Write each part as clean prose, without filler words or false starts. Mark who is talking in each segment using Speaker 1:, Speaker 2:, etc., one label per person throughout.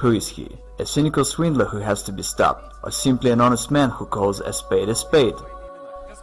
Speaker 1: Who is he? A cynical swindler who has to be stopped, or simply an honest man who calls a spade a spade?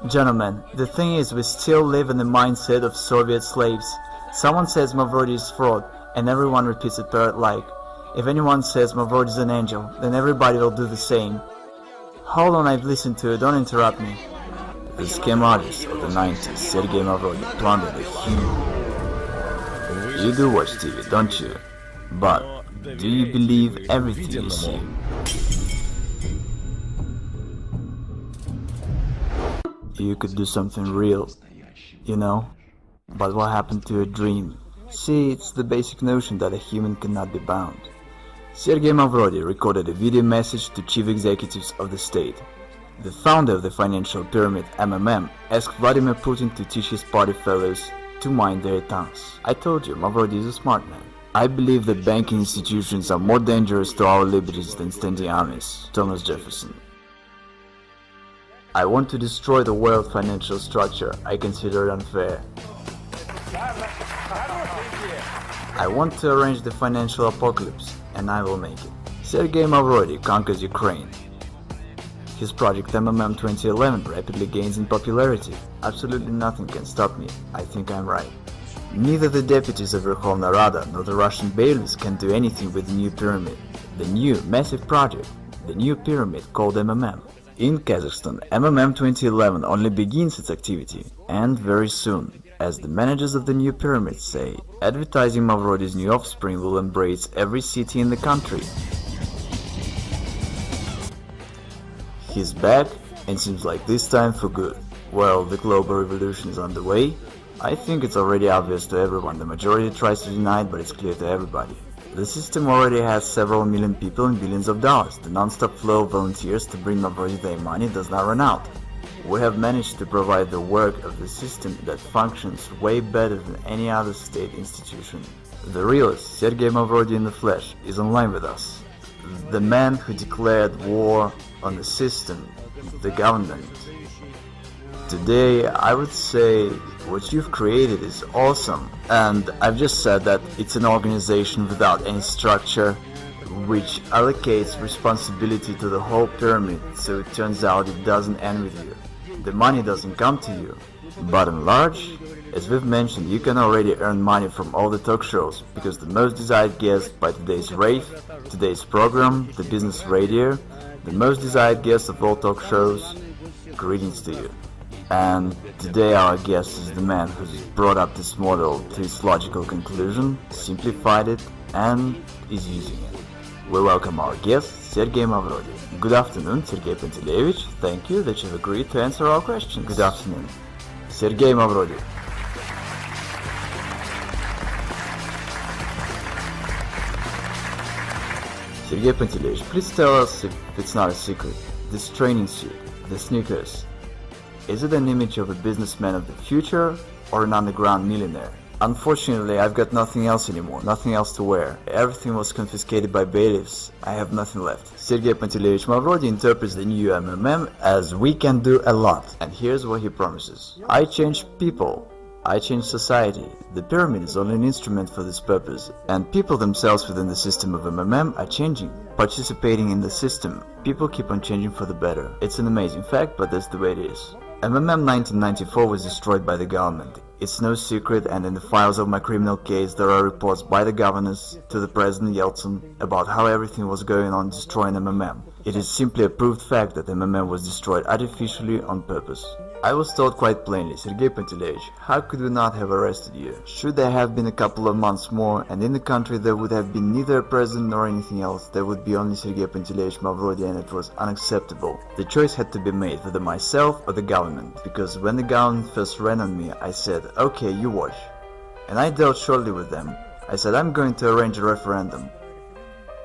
Speaker 1: Gentlemen, the thing is, we still live in the mindset of Soviet slaves. Someone says Mavrodi is fraud, and everyone repeats it parrot-like. If anyone says Mavrodi is an angel, then everybody will do the same. Hold on, I've listened to it, don't interrupt me. The scam artist of the 90s, Sergy Mavrodi, plundered a huge... You do watch TV, don't you? But do you believe everything you see? You could do something real, you know? But what happened to your dream? See, it's the basic notion that a human cannot be bound. Sergy Mavrodi recorded a video message to chief executives of the state. The founder of the financial pyramid, MMM, asked Vladimir Putin to teach his party fellows to mind their tongues. I told you, Mavrodi is a smart man. I believe that banking institutions are more dangerous to our liberties than standing armies. Thomas Jefferson. I want to destroy the world financial structure I consider unfair. I want to arrange the financial apocalypse, and I will make it. Sergy Mavrodi conquers Ukraine. His project MMM 2011 rapidly gains in popularity. Absolutely nothing can stop me. I think I'm right. Neither the deputies of Verkhovna Rada nor the Russian bailiffs can do anything with the new pyramid. The new, massive project, the new pyramid called MMM. In Kazakhstan, MMM 2011 only begins its activity, and very soon, as the managers of the new pyramid say, advertising Mavrodi's new offspring will embrace every city in the country. He's back, and seems like this time for good. Well, the global revolution is underway. I think it's already obvious to everyone. The majority tries to deny it, but it's clear to everybody. The system already has several million people and billions of dollars. The non-stop flow of volunteers to bring Mavrodi their money does not run out. We have managed to provide the work of the system that functions way better than any other state institution. The realist, Sergy Mavrodi in the flesh, is online with us. The man who declared war on the system, the government. Today, I would say what you've created is awesome, and I've just said that it's an organization without any structure, which allocates responsibility to the whole pyramid, so it turns out it doesn't end with you. The money doesn't come to you. Bottom large, as we've mentioned, you can already earn money from all the talk shows, because the most desired guest by today's rave, today's program, the business radio, the most desired guest of all talk shows, greetings to you. And today our guest is the man who's brought up this model to its logical conclusion, simplified it, and is using it. We welcome our guest, Sergy Mavrodi. Good afternoon, Sergey Pantelevich. Thank you that you've agreed to answer our questions. Good afternoon. Sergy Mavrodi. Sergey Pantelevich, please tell us, if it's not a secret, this training suit, the sneakers, is it an image of a businessman of the future or an underground millionaire? Unfortunately, I've got nothing else anymore, nothing else to wear. Everything was confiscated by bailiffs. I have nothing left. Sergey Pantelevich Mavrodi interprets the new MMM as we can do a lot. And here's what he promises. I change people. I change society. The pyramid is only an instrument for this purpose. And people themselves within the system of MMM are changing, participating in the system. People keep on changing for the better. It's an amazing fact, but that's the way it is. MMM 1994 was destroyed by the government. It's no secret, and in the files of my criminal case there are reports by the governors to the President Yeltsin about how everything was going on destroying MMM. It is simply a proved fact that MMM was destroyed artificially on purpose. I was told quite plainly, Sergey Pantelevich, how could we not have arrested you? Should there have been a couple of months more, and in the country there would have been neither a president nor anything else, there would be only Sergey Pantelevich Mavrodi, and it was unacceptable. The choice had to be made, whether myself or the government, because when the government first ran on me, I said, okay, you watch. And I dealt shortly with them. I said, I'm going to arrange a referendum.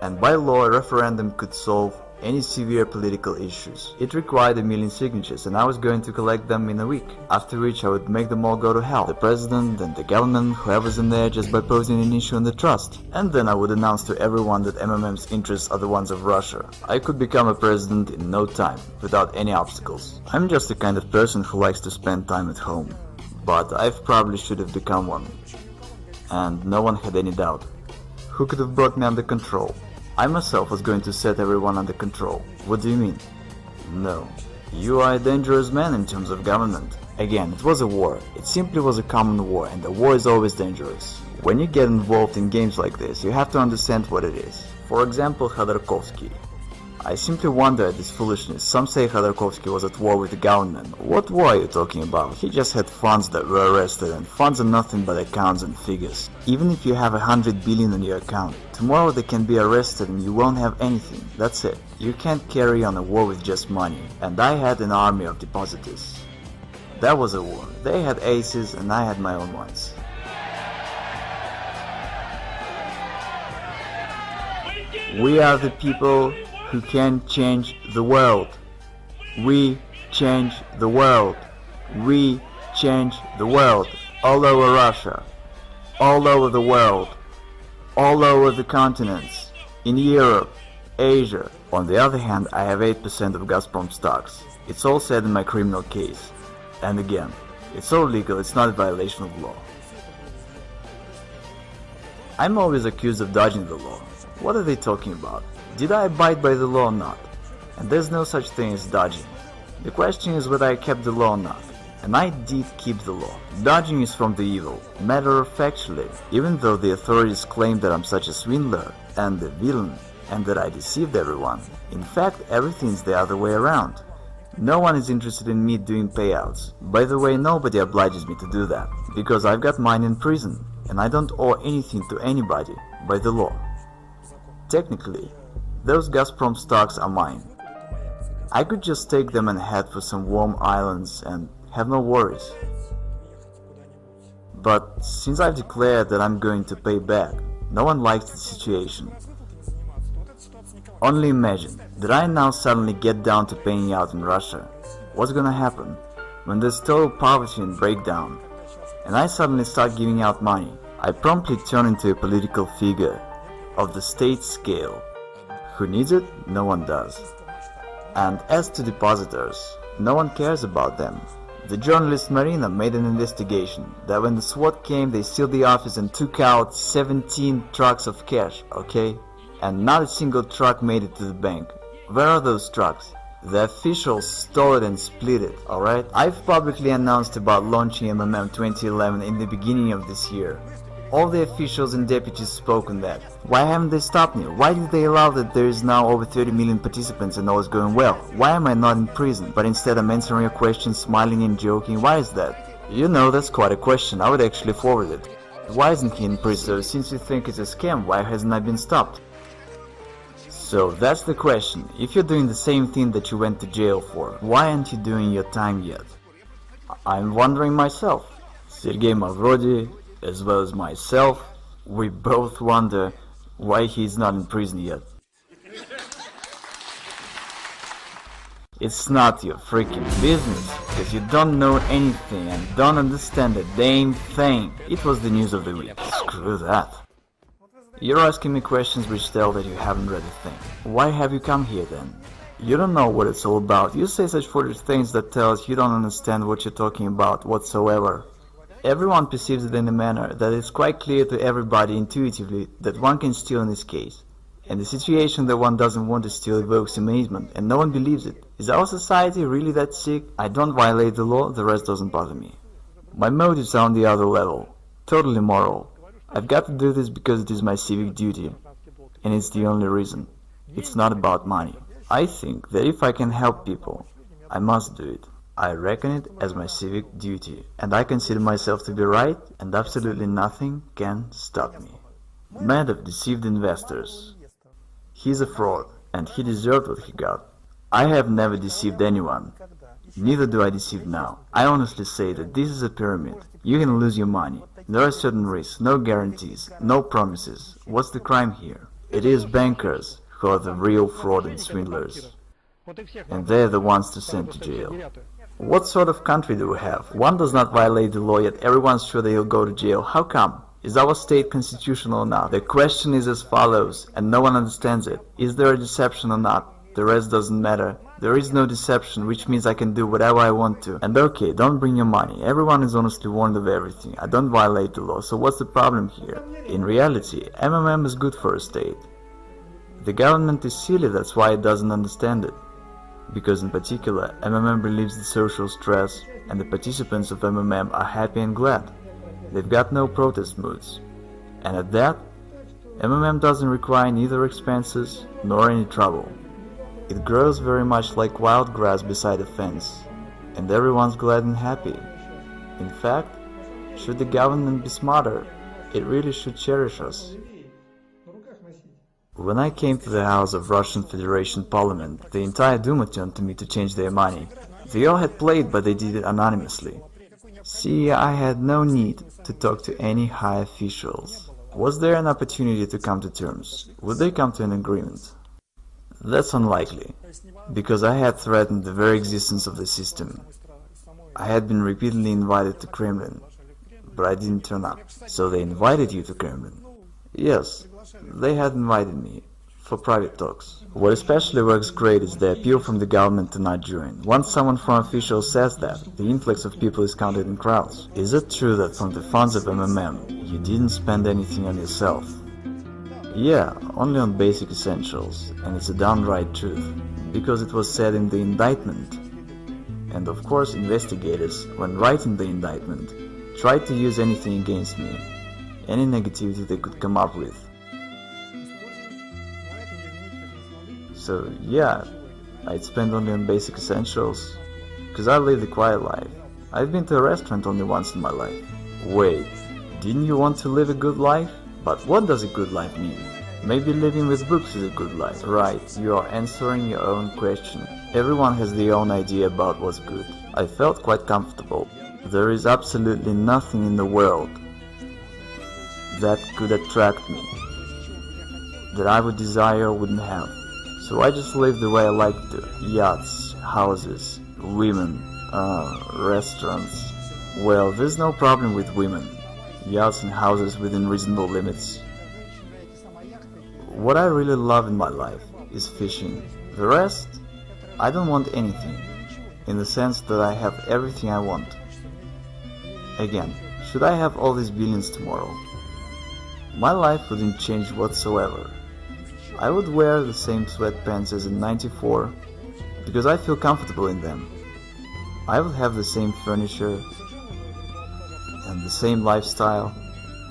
Speaker 1: And by law, a referendum could solve any severe political issues. It required 1 million signatures, and I was going to collect them in a week, after which I would make them all go to hell. The president and the government, whoever's in there, just by posing an issue on the trust. And then I would announce to everyone that MMM's interests are the ones of Russia. I could become a president in no time, without any obstacles. I'm just the kind of person who likes to spend time at home. But I probably should have become one. And no one had any doubt. Who could have brought me under control? I myself was going to set everyone under control. What do you mean? No. You are a dangerous man in terms of government. Again, it was a war. It simply was a common war, and a war is always dangerous. When you get involved in games like this, you have to understand what it is. For example, Khodorkovsky. I simply wonder at this foolishness. Some say Khodorkovsky was at war with the government. What war are you talking about? He just had funds that were arrested, and funds are nothing but accounts and figures. Even if you have 100 billion on your account, tomorrow they can be arrested and you won't have anything. That's it. You can't carry on a war with just money. And I had an army of depositors. That was a war. They had aces and I had my own ones. We are the people who can change the world. We change the world. We change the world. All over Russia. All over the world. All over the continents. In Europe. Asia. On the other hand, I have 8% of Gazprom stocks. It's all said in my criminal case. And again, it's all legal, it's not a violation of law. I'm always accused of dodging the law. What are they talking about? Did I abide by the law or not? And there's no such thing as dodging. The question is whether I kept the law or not. And I did keep the law. Dodging is from the evil. Matter of factually, even though the authorities claim that I'm such a swindler and a villain and that I deceived everyone, in fact everything's the other way around. No one is interested in me doing payouts. By the way, nobody obliges me to do that, because I've got mine in prison, and I don't owe anything to anybody by the law. Technically, those Gazprom stocks are mine. I could just take them and head for some warm islands and have no worries. But since I've declared that I'm going to pay back, no one likes the situation. Only imagine, did I now suddenly get down to paying out in Russia? What's gonna happen when there's total poverty and breakdown, and I suddenly start giving out money? I promptly turn into a political figure of the state scale. Who needs it? No one does. And as to depositors, no one cares about them. The journalist Marina made an investigation that when the SWAT came, they sealed the office and took out 17 trucks of cash, okay? And not a single truck made it to the bank. Where are those trucks? The officials stole it and split it, alright? I've publicly announced about launching MMM 2011 in the beginning of this year. All the officials and deputies spoke on that. Why haven't they stopped me? Why did they allow that there is now over 30 million participants and all is going well? Why am I not in prison, but instead I'm answering your questions, smiling and joking? Why is that? You know, that's quite a question. I would actually forward it. Why isn't he in prison? So since you think it's a scam, why hasn't I been stopped? So that's the question. If you're doing the same thing that you went to jail for, why aren't you doing your time yet? I'm wondering myself. Sergy Mavrodi, as well as myself, we both wonder why he's not in prison yet. It's not your freaking business, because you don't know anything and don't understand a damn thing. It was the news of the week. Screw that. You're asking me questions which tell that you haven't read a thing. Why have you come here then? You don't know what it's all about. You say such foolish things that tells you don't understand what you're talking about whatsoever. Everyone perceives it in a manner that is quite clear to everybody intuitively that one can steal in this case. And the situation that one doesn't want to steal evokes amazement, and no one believes it. Is our society really that sick? I don't violate the law, the rest doesn't bother me. My motives are on the other level. Totally moral. I've got to do this because it is my civic duty, and it's the only reason. It's not about money. I think that if I can help people, I must do it. I reckon it as my civic duty, and I consider myself to be right, and absolutely nothing can stop me. Madoff deceived investors. He's a fraud, and he deserved what he got. I have never deceived anyone. Neither do I deceive now. I honestly say that this is a pyramid. You can lose your money. There are certain risks, no guarantees, no promises. What's the crime here? It is bankers who are the real fraud and swindlers. And they're the ones to send to jail. What sort of country do we have? One does not violate the law, yet everyone's sure they'll go to jail. How come? Is our state constitutional or not? The question is as follows, and no one understands it. Is there a deception or not? The rest doesn't matter. There is no deception, which means I can do whatever I want to. And okay, don't bring your money. Everyone is honestly warned of everything. I don't violate the law, so what's the problem here? In reality, MMM is good for a state. The government is silly, that's why it doesn't understand it. Because in particular, MMM relieves the social stress, and the participants of MMM are happy and glad. They've got no protest moods. And at that, MMM doesn't require neither expenses nor any trouble. It grows very much like wild grass beside a fence, and everyone's glad and happy. In fact, should the government be smarter, it really should cherish us. When I came to the house of Russian Federation Parliament, the entire Duma turned to me to change their money. They all had played, but they did it anonymously. See, I had no need to talk to any high officials. Was there an opportunity to come to terms? Would they come to an agreement? That's unlikely, because I had threatened the very existence of the system. I had been repeatedly invited to Kremlin, but I didn't turn up. So they invited you to Kremlin? Yes, they had invited me, for private talks. What especially works great is the appeal from the government to not join. Once someone from officials says that, the influx of people is counted in crowds. Is it true that from the funds of MMM, you didn't spend anything on yourself? Yeah, only on basic essentials, and it's a downright truth, because it was said in the indictment. And of course investigators, when writing the indictment, tried to use anything against me, any negativity they could come up with. So yeah, I'd spend only on basic essentials, because I live the quiet life. I've been to a restaurant only once in my life. Wait, didn't you want to live a good life? But what does a good life mean? Maybe living with books is a good life. Right, you are answering your own question. Everyone has their own idea about what's good. I felt quite comfortable. There is absolutely nothing in the world that could attract me, that I would desire or wouldn't have. So I just live the way I like to. Yachts, houses, women, restaurants. Well, there's no problem with women, yachts and houses within reasonable limits. What I really love in my life is fishing. The rest, I don't want anything, in the sense that I have everything I want. Again, should I have all these billions tomorrow, my life wouldn't change whatsoever. I would wear the same sweatpants as in '94 because I feel comfortable in them. I would have the same furniture and the same lifestyle.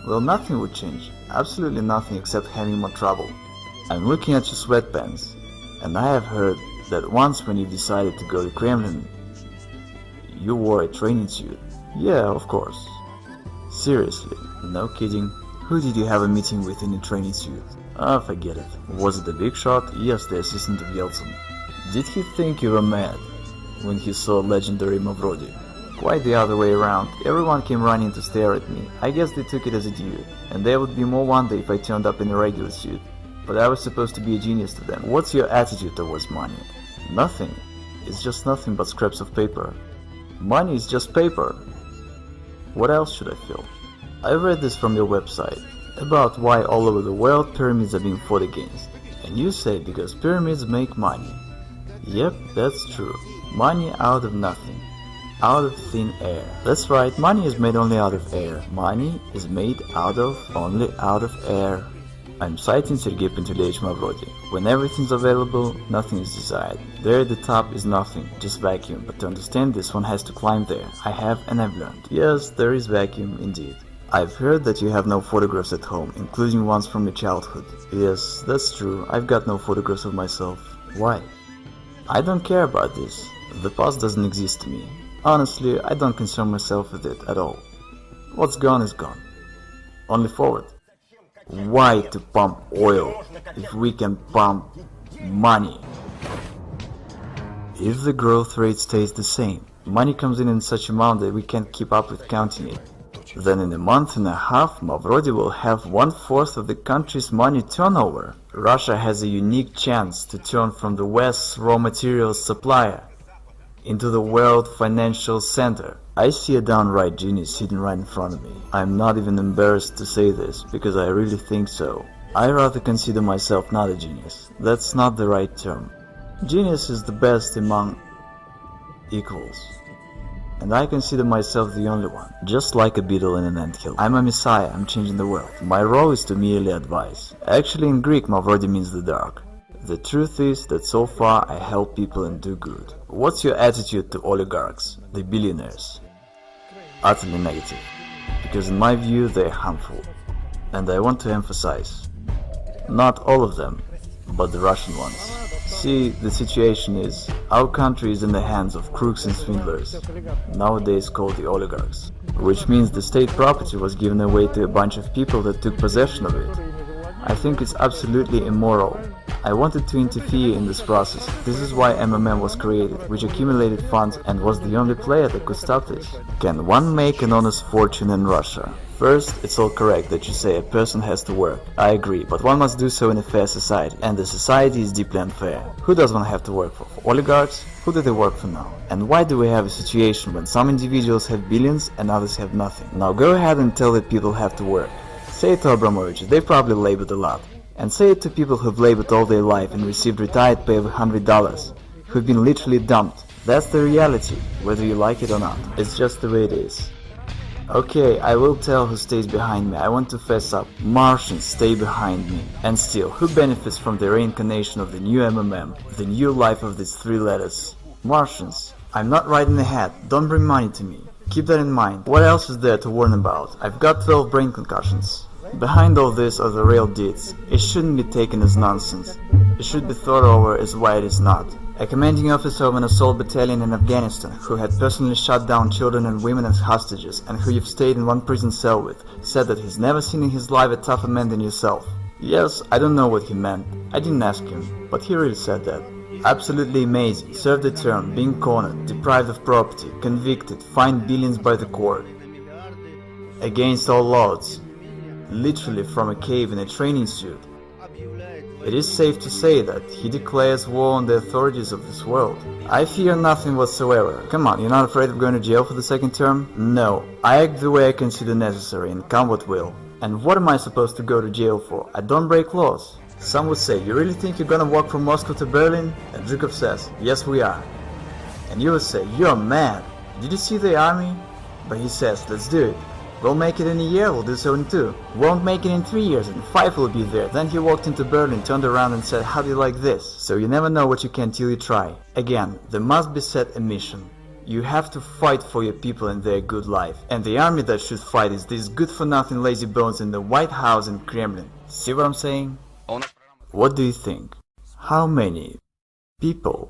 Speaker 1: Well, nothing would change, absolutely nothing except having more trouble. I'm looking at your sweatpants, and I have heard that once when you decided to go to Kremlin, you wore a training suit. Yeah, of course. Seriously, no kidding. Who did you have a meeting with in a training suit? Ah, forget it. Was it the big shot? Yes, the assistant of Yeltsin. Did he think you were mad when he saw legendary Mavrodi? Quite the other way around. Everyone came running to stare at me. I guess they took it as a due, and there would be more wonder if I turned up in a regular suit. But I was supposed to be a genius to them. What's your attitude towards money? Nothing. It's just nothing but scraps of paper. Money is just paper. What else should I feel? I read this from your website, about why all over the world pyramids are being fought against. And you say because pyramids make money. Yep, that's true. Money out of nothing. Out of thin air. That's right, money is made only out of air. Money is made only out of air. I'm citing Sergy Mavrodi. When everything's available, nothing is desired. There at the top is nothing, just vacuum. But to understand this, one has to climb there. I have and I've learned. Yes, there is vacuum indeed. I've heard that you have no photographs at home, including ones from your childhood. Yes, that's true. I've got no photographs of myself. Why? I don't care about this. The past doesn't exist to me. Honestly, I don't concern myself with it at all. What's gone is gone. Only forward. Why to pump oil if we can pump money? If the growth rate stays the same, money comes in such amount that we can't keep up with counting it. Then in a month and a half, Mavrodi will have 1/4 of the country's money turnover. Russia has a unique chance to turn from the West's raw materials supplier into the world financial center. I see a downright genius sitting right in front of me. I'm not even embarrassed to say this, because I really think so. I rather consider myself not a genius. That's not the right term. Genius is the best among equals. And I consider myself the only one, just like a beetle in an anthill. I'm a messiah, I'm changing the world. My role is to merely advise. Actually in Greek, Mavrodi means the dark. The truth is that so far I help people and do good. What's your attitude to oligarchs, the billionaires? Utterly negative, because in my view they are harmful. And I want to emphasize, not all of them, but the Russian ones. See, the situation is, our country is in the hands of crooks and swindlers, nowadays called the oligarchs, which means the state property was given away to a bunch of people that took possession of it. I think it's absolutely immoral. I wanted to interfere in this process. This is why MMM was created, which accumulated funds and was the only player that could stop this. Can one make an honest fortune in Russia? First, it's all correct that you say a person has to work. I agree, but one must do so in a fair society, and the society is deeply unfair. Who does one have to work for? For oligarchs? Who do they work for now? And why do we have a situation when some individuals have billions and others have nothing? Now go ahead and tell that people have to work. Say it to Abramovich, they probably labored a lot. And say it to people who've labored all their life and received retired pay of $100, who've been literally dumped. That's the reality, whether you like it or not. It's just the way it is. Okay, I will tell who stays behind me. I want to fess up. Martians stay behind me. And still, who benefits from the reincarnation of the new MMM, the new life of these three letters? Martians. I'm not riding ahead. Don't bring money to me. Keep that in mind. What else is there to warn about? I've got 12 brain concussions. Behind all this are the real deeds. It shouldn't be taken as nonsense. It should be thought over as why it is not. A commanding officer of an assault battalion in Afghanistan, who had personally shot down children and women as hostages, and who you've stayed in one prison cell with, said that he's never seen in his life a tougher man than yourself. Yes, I don't know what he meant. I didn't ask him, but he really said that. Absolutely amazing. Served a term, being cornered, deprived of property, convicted, fined billions by the court. Against all odds. Literally from a cave in a training suit. It is safe to say that he declares war on the authorities of this world. I fear nothing whatsoever. Come on, you're not afraid of going to jail for the second term? No, I act the way I consider necessary and come what will. And what am I supposed to go to jail for? I don't break laws. Some would say, you really think you're gonna walk from Moscow to Berlin? And Zhukov says, yes we are. And you would say, you're mad. Did you see the army? But he says, let's do it. We'll make it in a year, we'll do so in 2. Won't make it in 3 years, and 5 will be there. Then he walked into Berlin, turned around and said, how do you like this? So you never know what you can till you try. Again, there must be set a mission. You have to fight for your people and their good life. And the army that should fight is these good-for-nothing lazy bones in the White House and Kremlin. See what I'm saying? What do you think? How many people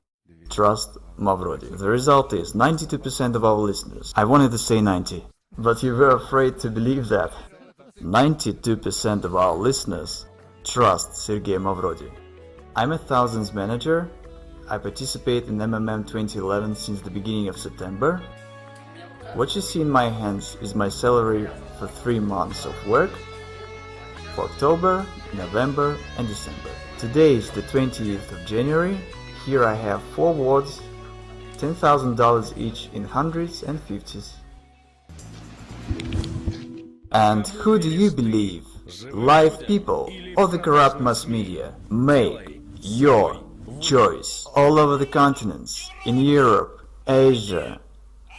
Speaker 1: trust Mavrodi? The result is 92% of our listeners. I wanted to say 90. But you were afraid to believe that. 92% of our listeners trust Sergey Mavrodi. I'm a thousands manager. I participate in MMM 2011 since the beginning of September. What you see in my hands is my salary for 3 months of work for October, November and December. Today is the 20th of January. Here I have 4 wards, $10,000 each in hundreds and fifties. And who do you believe, live people or the corrupt mass media? Make your choice. All over the continents, in Europe, Asia,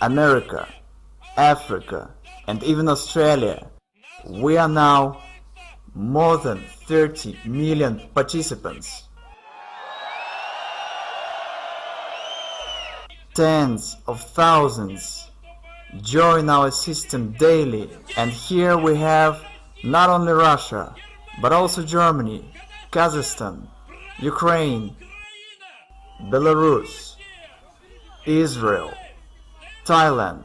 Speaker 1: America, Africa, and even Australia, we are now more than 30 million participants. Tens of thousands join our system daily, and here we have not only Russia, but also Germany, Kazakhstan, Ukraine, Belarus, Israel, Thailand.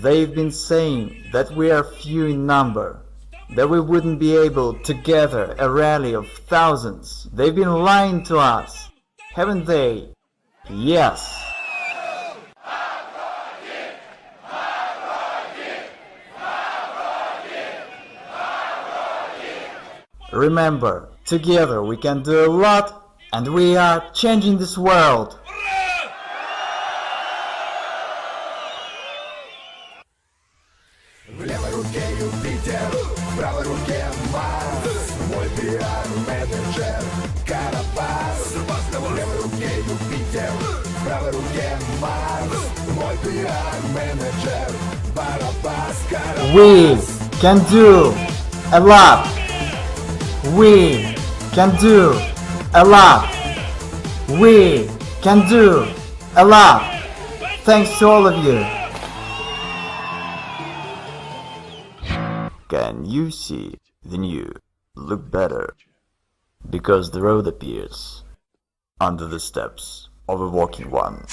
Speaker 1: They've been saying that we are few in number, that we wouldn't be able to gather a rally of thousands. They've been lying to us, haven't they? Yes. Remember, together we can do a lot, and we are changing this world.
Speaker 2: В левой руке Юпитер, в правой руке Марс. Мой пиар-менеджер Карапас. В левой руке Юпитер, в правой руке Марс. Мой пиар-менеджер Барабас.
Speaker 1: We can do a lot. We can do a lot. We can do a lot. Thanks to all of you. Can you see the new look better? Because the road appears under the steps of a walking one.